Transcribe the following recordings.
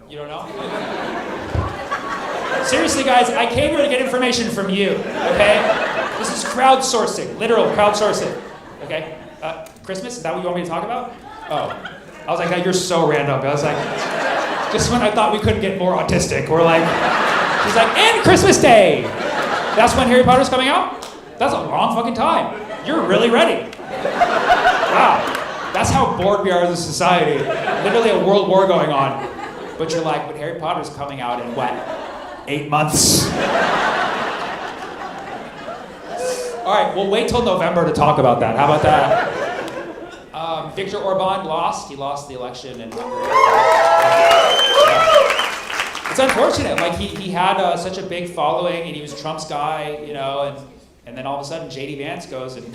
You don't know? Seriously, guys, I came here to get information from you, okay? This is crowdsourcing, literal crowdsourcing, okay? Christmas, is that what you want me to talk about? Oh. I was like, you're so random. I was like, just when I thought we couldn't get more autistic, we're like, she's like, and Christmas Day! That's when Harry Potter's coming out? That's a long fucking time. You're really ready. Wow. That's how bored we are as a society. Literally a world war going on. But you're like, but Harry Potter's coming out in what? 8 months. All right, we'll wait till November to talk about that. How about that? Viktor Orban lost. He lost the election in Hungary. It's unfortunate. Like he had such a big following, and he was Trump's guy, you know, and then all of a sudden JD Vance goes and.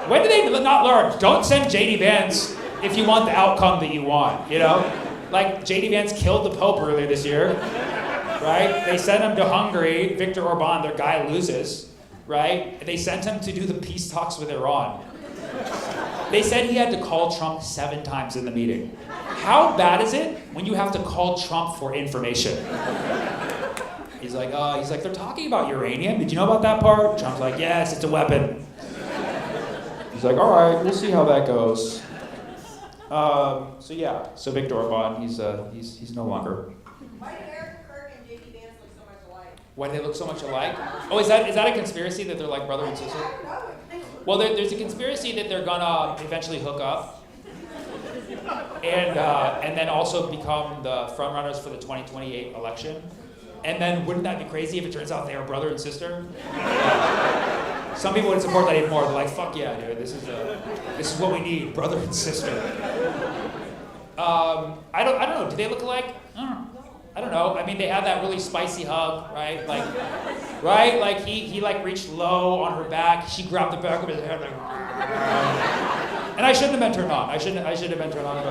When do they not learn? Don't send JD Vance if you want the outcome that you want, you know? Like JD Vance killed the Pope earlier this year, right? They sent him to Hungary. Viktor Orban, their guy, loses, right? They sent him to do the peace talks with Iran. They said he had to call Trump 7 times in the meeting. How bad is it when you have to call Trump for information? He's like, they're talking about uranium. Did you know about that part? Trump's like, yes, it's a weapon. He's like, all right, we'll see how that goes. So Viktor Orban, he's no longer. Why do Eric Kirk and JD Vance look so much alike? Why do they look so much alike? Oh, is that a conspiracy that they're like brother and sister? Well, there's a conspiracy that they're gonna eventually hook up, and then also become the frontrunners for the 2028 election. And then wouldn't that be crazy if it turns out they are brother and sister? Some people would support that even more. They're like, fuck yeah, dude, this is what we need, brother and sister. I don't know. Do they look alike? I don't know. I mean, they had that really spicy hug, right? Like he like reached low on her back. She grabbed the back of his head, like, and I shouldn't have been turned on. I should have been turned on.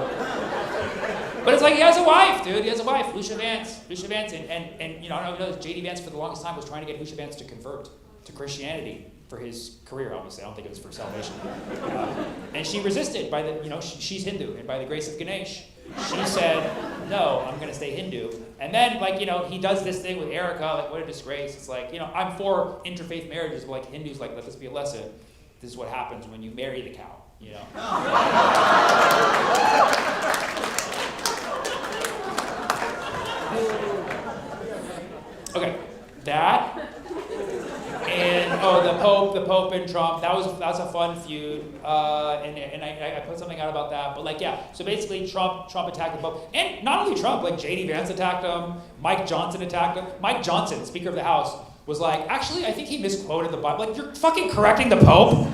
But it's like he has a wife, dude. He has a wife, Lucia Vance, and you know, I don't know. JD Vance for the longest time was trying to get Lucia Vance to convert to Christianity for his career. Obviously, I don't think it was for salvation. And she resisted by the, you know, she's Hindu, and by the grace of Ganesh, she said, no, I'm gonna stay Hindu. And then, like, you know, he does this thing with Erica, like, what a disgrace. It's like, you know, I'm for interfaith marriages, but like Hindus, like, let this be a lesson. This is what happens when you marry the cow, you know? Okay, that, and the Pope and Trump. That was a fun feud, and I put something out about that. But like, yeah, so basically Trump attacked the Pope, and not only Trump, like JD Vance attacked him, Mike Johnson attacked him. Mike Johnson, Speaker of the House, was like, actually, I think he misquoted the Bible. Like, you're fucking correcting the Pope?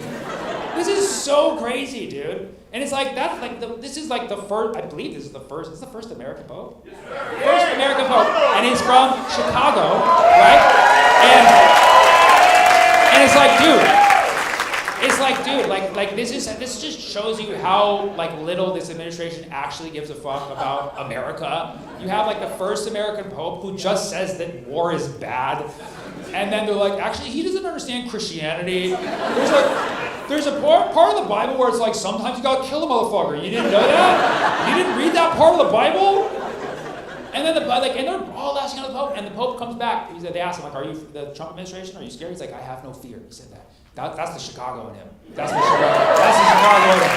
This is so crazy, dude. And it's like, that's like, this is like the first, I believe this is the first American Pope? Yes, first American Pope. And he's from Chicago, right? And it's like, dude, like this just shows you how like little this administration actually gives a fuck about America. You have like the first American Pope who just says that war is bad. And then they're like, actually, he doesn't understand Christianity. There's a part of the Bible where it's like, sometimes you gotta kill a motherfucker. You didn't know that? You didn't read that part of the Bible? And then and they're all asking the Pope, and the Pope comes back. They ask him, like, are you the Trump administration? Are you scared? He's like, I have no fear. He said that. That's the Chicago in him. That's the Chicago in him.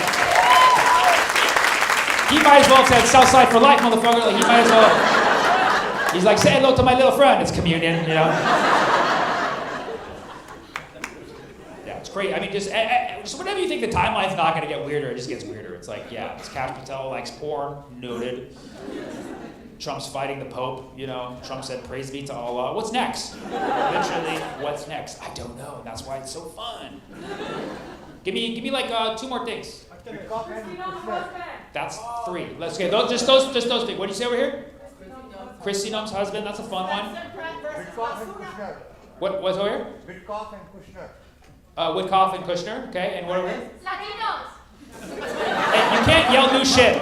He might as well have said Southside for life, motherfucker. Like, he might as well. He's like, say hello to my little friend. It's communion, you know? It's great. I mean, just whenever you think the timeline's not going to get weirder, it just gets weirder. It's like, yeah, it's Cash Patel likes porn, noted. Trump's fighting the Pope, you know. Trump said, praise be to Allah. What's next? Literally, what's next? I don't know. That's why it's so fun. Give me like 2 more things. That's 3. Let's get just those things. What did you say over here? Kristi Noem's husband. That's a fun one. What's over here? Witkoff and Kushner. Witkoff and Kushner, okay, and what are we? Latinos. Hey, you can't yell new shit.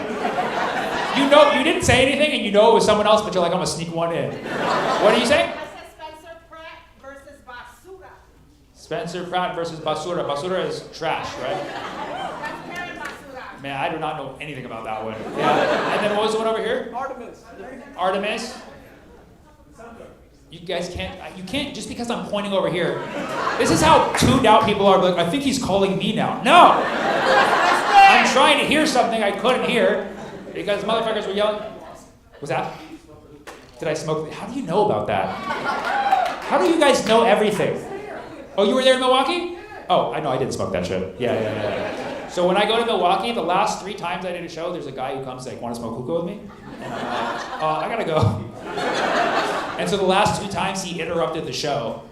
You know, you didn't say anything, and you know it was someone else, but you're like, I'm gonna sneak one in. What are you saying? I said Spencer Pratt versus Basura. Spencer Pratt versus Basura. Basura is trash, right? That's Basura. Man, I do not know anything about that one. Yeah. And then what was the one over here? here? Artemis. You guys you can't, just because I'm pointing over here. This is how tuned out people are. Like, I think he's calling me now. No! I'm trying to hear something I couldn't hear because motherfuckers were yelling. Was that? Did I smoke? How do you know about that? How do you guys know everything? Oh, you were there in Milwaukee? Oh, I know I didn't smoke that shit. Yeah. So when I go to Milwaukee, the last 3 times I did a show, there's a guy who comes like, want to smoke hookah with me? And I'm like, I gotta go. And so the last 2 times he interrupted the show.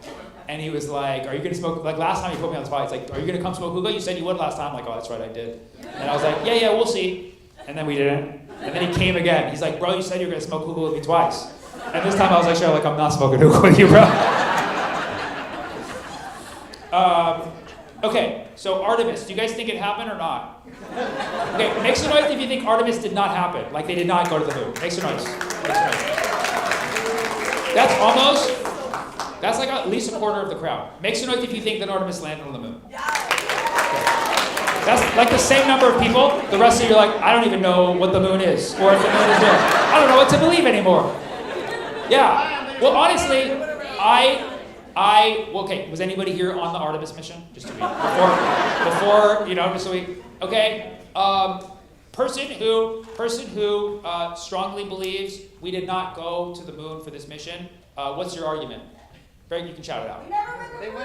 And he was like, are you gonna smoke? Like last time he put me on the spot, he's like, are you gonna come smoke hookah? You said you would last time. I'm like, oh, that's right, I did. And I was like, yeah, we'll see. And then we didn't. And then he came again. He's like, bro, you said you were gonna smoke hookah with me twice. And this time I was like, sure, like I'm not smoking hookah with you, bro. Okay, so Artemis, do you guys think it happened or not? Okay, make some noise if you think Artemis did not happen. Like they did not go to the moon. Make some noise. That's like at least a quarter of the crowd. Make some noise if you think that Artemis landed on the moon. Okay. That's like the same number of people. The rest of you are like, I don't even know what the moon is, or if the moon is there. I don't know what to believe anymore. Yeah. Well, honestly, okay, was anybody here on the Artemis mission? Just to be, before, just so we, okay. Person who strongly believes we did not go to the moon for this mission, what's your argument? Greg, you can shout it out.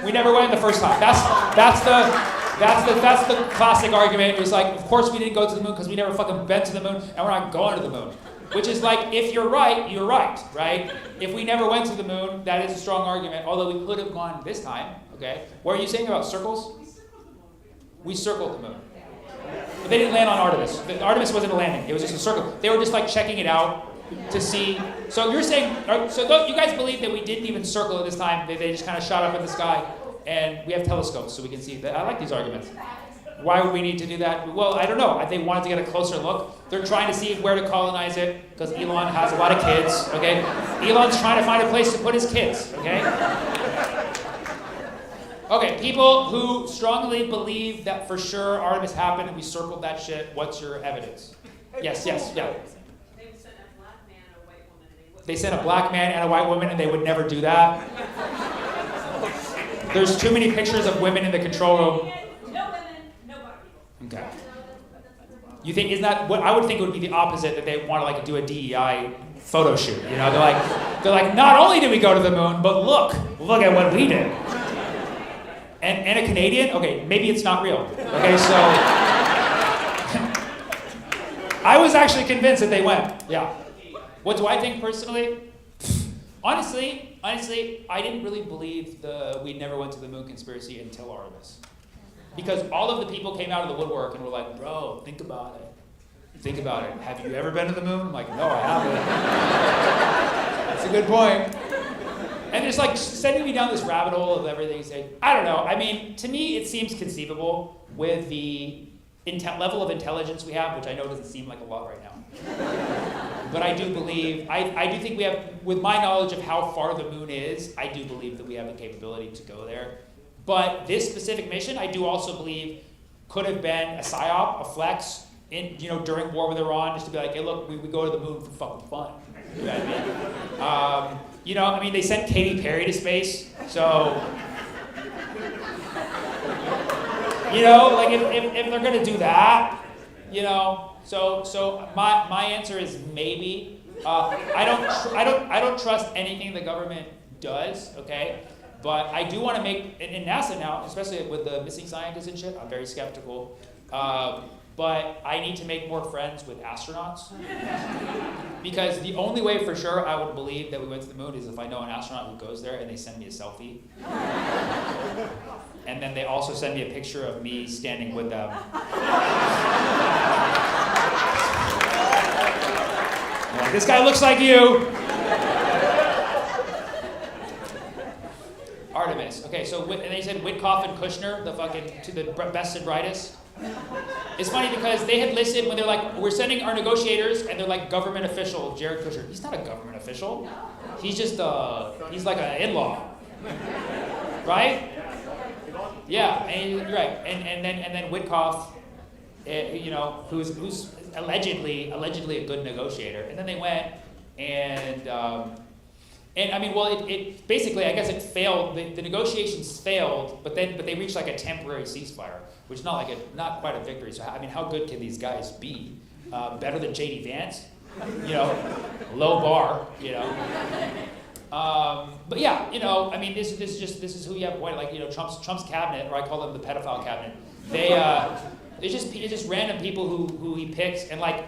We never went the first time. That's the classic argument. It was like, of course we didn't go to the moon because we never fucking been to the moon and we're not going to the moon. Which is like, if you're right, you're right? If we never went to the moon, that is a strong argument, although we could have gone this time, okay? What are you saying about circles? We circled the moon. But they didn't land on Artemis. Artemis wasn't a landing, it was just a circle. They were just like checking it out to see. So you're saying, so you guys believe that we didn't even circle it this time, they just kind of shot up in the sky, and we have telescopes so we can see that. I like these arguments. Why would we need to do that? Well, I don't know. They wanted to get a closer look. They're trying to see where to colonize it because Elon has a lot of kids, okay? Elon's trying to find a place to put his kids, okay? Okay, people who strongly believe that for sure Artemis happened and we circled that shit, what's your evidence? Yes, yeah. They sent a black man and a white woman and they would never do that. There's too many pictures of women in the control room. Okay. You think, isn't that what I would think it would be the opposite, that they want to like do a DEI photo shoot? They're like, not only did we go to the moon, but look at what we did. And a Canadian? Okay, maybe it's not real. Okay, so I was actually convinced that they went. Yeah. What do I think personally? Honestly, I didn't really believe we never went to the moon conspiracy until Artemis. Because all of the people came out of the woodwork and were like, bro, think about it. Have you ever been to the moon? I'm like, no, I haven't. That's a good point. And it's like sending me down this rabbit hole of everything. Saying, I don't know. I mean, to me, it seems conceivable with the level of intelligence we have, which I know doesn't seem like a lot right now. But I do believe, I do think we have, with my knowledge of how far the moon is, I do believe that we have the capability to go there. But this specific mission, I do also believe, could have been a psyop, a flex, during war with Iran, just to be like, hey, look, we go to the moon for fucking fun. You know what I mean? They sent Katy Perry to space, so, if they're gonna do that, so my answer is maybe. I don't trust anything the government does, okay? But I do want to make, in NASA now, especially with the missing scientists and shit, I'm very skeptical. But I need to make more friends with astronauts. Because the only way for sure I would believe that we went to the moon is if I know an astronaut who goes there and they send me a selfie. And then they also send me a picture of me standing with them. Like, this guy looks like you. Artemis. Okay, so and they said Witkoff and Kushner, the best and brightest. It's funny because they had listed when they're like, we're sending our negotiators, and they're like government official Jared Kushner. He's not a government official. He's just he's like an in-law, right? Yeah, and you're right. And then Witkoff, who's allegedly a good negotiator. And then they went and I mean, well, it basically, I guess it failed. The negotiations failed, but they reached like a temporary ceasefire, which is not quite a victory. So I mean, how good can these guys be? Better than JD Vance, low bar, But yeah, I mean, this is who you have. Like, Trump's cabinet, or I call them the pedophile cabinet. It's just random people who he picks, and like.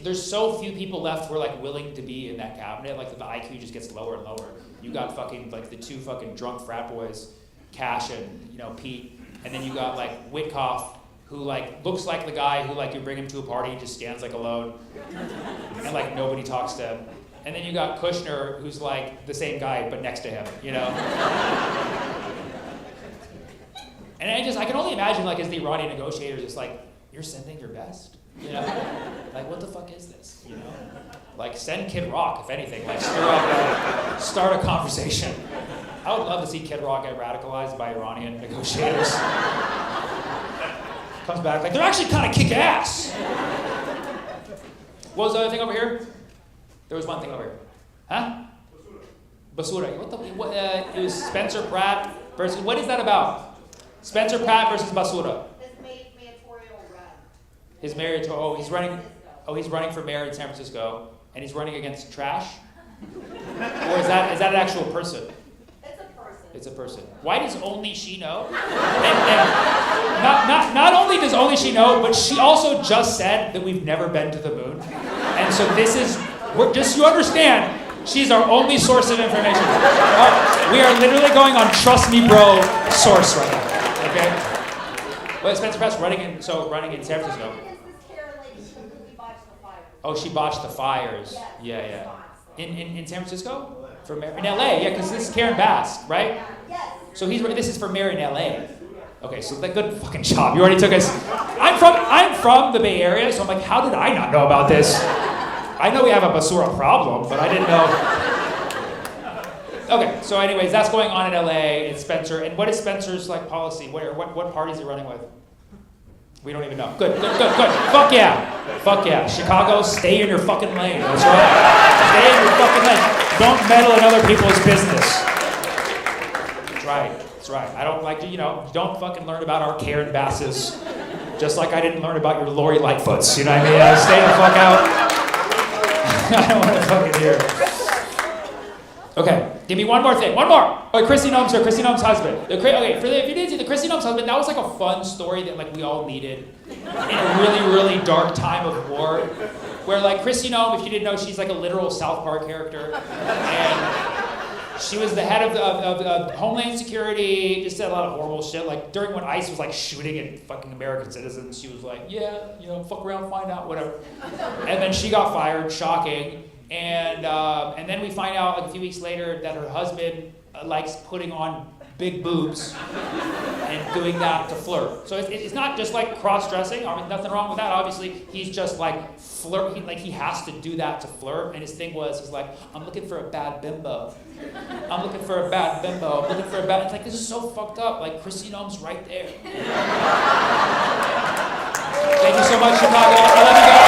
There's so few people left who are like willing to be in that cabinet. Like the IQ just gets lower and lower. You got fucking like the two fucking drunk frat boys, Cash and Pete, and then you got like Witkoff, who like looks like the guy who like you bring him to a party and just stands like alone, and like nobody talks to him. And then you got Kushner, who's like the same guy but next to him, And I can only imagine like as the Iranian negotiators, it's like you're sending your best. Like what the fuck is this? Like send Kid Rock, if anything. Like start a conversation. I would love to see Kid Rock get radicalized by Iranian negotiators. Comes back like they're actually kind of kick ass. What was the other thing over here? There was one thing over here. Huh? Basura. What? It was Spencer Pratt versus. What is that about? Spencer Pratt versus Basura. His mayoral, he's running for mayor in San Francisco, and he's running against trash? Or is that an actual person? It's a person. It's a person. Why does only she know? And not only does only she know, but she also just said that we've never been to the moon. And so just so you understand, she's our only source of information. We are literally going on Trust Me Bro source right now, okay? Well, Spencer Pratt's running in San Francisco. Oh, she botched the fires. Yeah. In San Francisco? In LA, yeah, because this is Karen Bass, right? Yes. So this is for mayor in LA. Okay, so good fucking job. You already took us. I'm from the Bay Area, so I'm like, how did I not know about this? I know we have a Basura problem, but I didn't know. Okay, so anyways, that's going on in LA. It's Spencer. And what is Spencer's like policy? What party is he running with? We don't even know. Good. Fuck yeah. Chicago, stay in your fucking lane. That's right. Stay in your fucking lane. Don't meddle in other people's business. That's right. I don't like to, don't fucking learn about our Karen Basses. Just like I didn't learn about your Lori Lightfoots. You know what I mean? Stay the fuck out. I don't want to fucking hear. Okay, give me one more thing. One more. Okay, Kristi Noem's husband. If you didn't see the Kristi Noem's husband, that was like a fun story that like we all needed in a really, really dark time of war. Where like Kristi Noem, if you didn't know, she's like a literal South Park character. And she was the head of Homeland Security, just said a lot of horrible shit. Like during when ICE was like shooting at fucking American citizens, she was like, yeah, fuck around, find out, whatever. And then she got fired, shocking. And then we find out like a few weeks later that her husband likes putting on big boobs and doing that to flirt. So it's not just like cross-dressing. I mean, nothing wrong with that. Obviously, he's just like flirt. He has to do that to flirt. And his thing was, he's like, I'm looking for a bad bimbo. I'm looking for a bad bimbo. I'm looking for a bad. It's like this is so fucked up. Like Kristi Noem's right there. Thank you so much, Chicago. I love you guys.